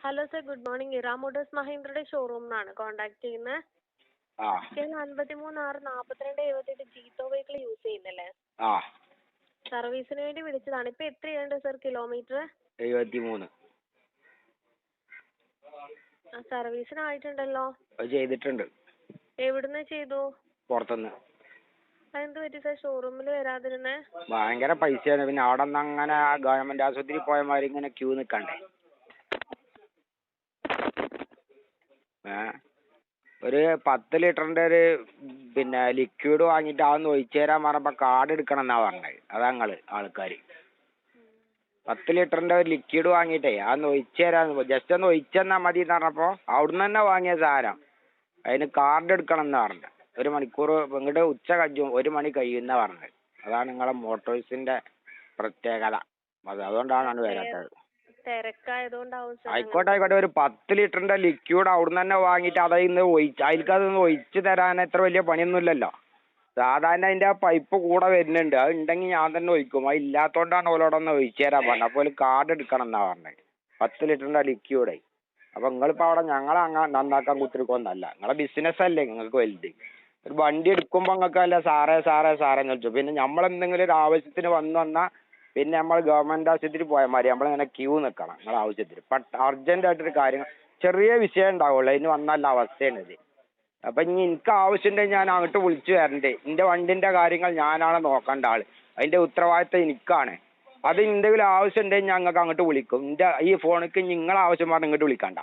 Hello sir, good morning. Era Motors മഹീന്ദ്രയുടെ ഷോറൂമിനാണ് contact ചെയ്യുന്നത്. ആ KL 53 R 42 78 Jeeto vehicle use ചെയ്യുന്നല്ലേ? ആ സർവീസിന് വേണ്ടി വിളിച്ചതാണ്. ഇപ്പൊ എത്രയുണ്ട് സർ കിലോമീറ്റർ? 73. സർവീസിനായിട്ടുണ്ടല്ലോ. അത് ചെയ്തിട്ടുണ്ട്. എവിടുന്ന് ചെയ്തു? പുറത്തുനിന്ന്. അതെന്ത് പറ്റി സർ ഷോറൂമിൽ വരാതിരുന്നേ? ഭയങ്കര പൈസയാണ്. പിന്നെ അവിടെ നിന്ന് അങ്ങനെ ഗവൺമെന്റ് ആശുപത്രി പോയ മാതിരി ഇങ്ങനെ ക്യൂ നിൽക്കണ്ടേ. ഒരു 10 ലിറ്ററിന്റെ ഒരു ലിക്വിഡ് വാങ്ങിയിട്ട് അതൊന്ന് ഒഴിച്ചു തരാൻ പറഞ്ഞപ്പോൾ കാർഡ് എടുക്കണം എന്നാ പറഞ്ഞത്. അതാ നിങ്ങള് ആൾക്കാർ 10 ലിറ്ററിന്റെ ഒരു ലിക്വിഡ് വാങ്ങിയിട്ടേ അതൊന്ന് ഒഴിച്ചു തരാൻ, ജസ്റ്റ് ഒന്ന് ഒഴിച്ചു തന്നാൽ മതി എന്ന് പറഞ്ഞപ്പോൾ അവിടുന്ന് തന്നെ വാങ്ങിയ സാധനം അതിന് കാർഡ് എടുക്കണം എന്ന് പറഞ്ഞത്. 1 മണിക്കൂർ ഇങ്ങോട്ട് ഉച്ച കഴിയും, 1 മണി കഴിയുന്ന പറഞ്ഞത്. അതാണ് നിങ്ങളെ മോട്ടോഴ്സിന്റെ പ്രത്യേകത. അതുകൊണ്ടാണ് വരാത്തത്. ആയിക്കോട്ടെ, ഒരു 10 ലിറ്ററിന്റെ ലിക്വിഡ് അവിടുന്ന് തന്നെ വാങ്ങിയിട്ട് അതിൽക്കതൊന്ന് ഒഴിച്ചു തരാൻ എത്ര വലിയ പണിയൊന്നുമില്ലല്ലോ. സാധാരണ അതിന്റെ ആ പൈപ്പ് കൂടെ വരുന്നുണ്ട്. അത് ഉണ്ടെങ്കിൽ ഞാൻ തന്നെ ഒഴിക്കും. അത് ഇല്ലാത്തോണ്ടാണ് ഓലോടൊന്ന് ഒഴിച്ചു തരാൻ പറഞ്ഞത്. അപ്പോൾ കാർഡ് എടുക്കണം എന്നാ പറഞ്ഞത്. 10 ലിറ്ററിന്റെ ലിക്വിഡ്. അപ്പൊ നിങ്ങളിപ്പോ അവിടെ ഞങ്ങളെ അങ്ങനെ നന്നാക്കാൻ കുത്തിരിക്കൊന്നല്ല. നിങ്ങളെ ബിസിനസ് അല്ലേ നിങ്ങൾക്ക് വലുത്. ഒരു വണ്ടി എടുക്കുമ്പോ നിങ്ങൾക്ക് അല്ല സാറേ എന്ന് വിളിച്ചു. പിന്നെ നമ്മളെന്തെങ്കിലും ഒരു ആവശ്യത്തിന് വന്നാൽ പിന്നെ നമ്മൾ ഗവൺമെന്റ് ആശുപത്രി പോയാൽ മതി. നമ്മളിങ്ങനെ ക്യൂ നിൽക്കണം നിങ്ങളെ ആവശ്യത്തിന്. അർജന്റ് ആയിട്ടൊരു കാര്യം, ചെറിയ വിഷയം ഉണ്ടാവുള്ളൂ, അതിന് വന്നല്ല അവസ്ഥയാണിത്. അപ്പൊ ഇനി എനിക്ക് ആവശ്യമുണ്ടെങ്കിൽ ഞാൻ അങ്ങോട്ട് വിളിച്ചു വരണ്ടേ. എന്റെ വണ്ടിന്റെ കാര്യങ്ങൾ ഞാനാണ് നോക്കേണ്ട ആള്. അതിന്റെ ഉത്തരവാദിത്തം എനിക്കാണ്. അത് എന്തെങ്കിലും ആവശ്യം ഉണ്ടെങ്കിൽ ഞങ്ങൾക്ക് അങ്ങോട്ട് വിളിക്കും. ഈ ഫോണിക്ക് നിങ്ങളെ ആവശ്യം പറഞ്ഞ് ഇങ്ങോട്ട് വിളിക്കണ്ട.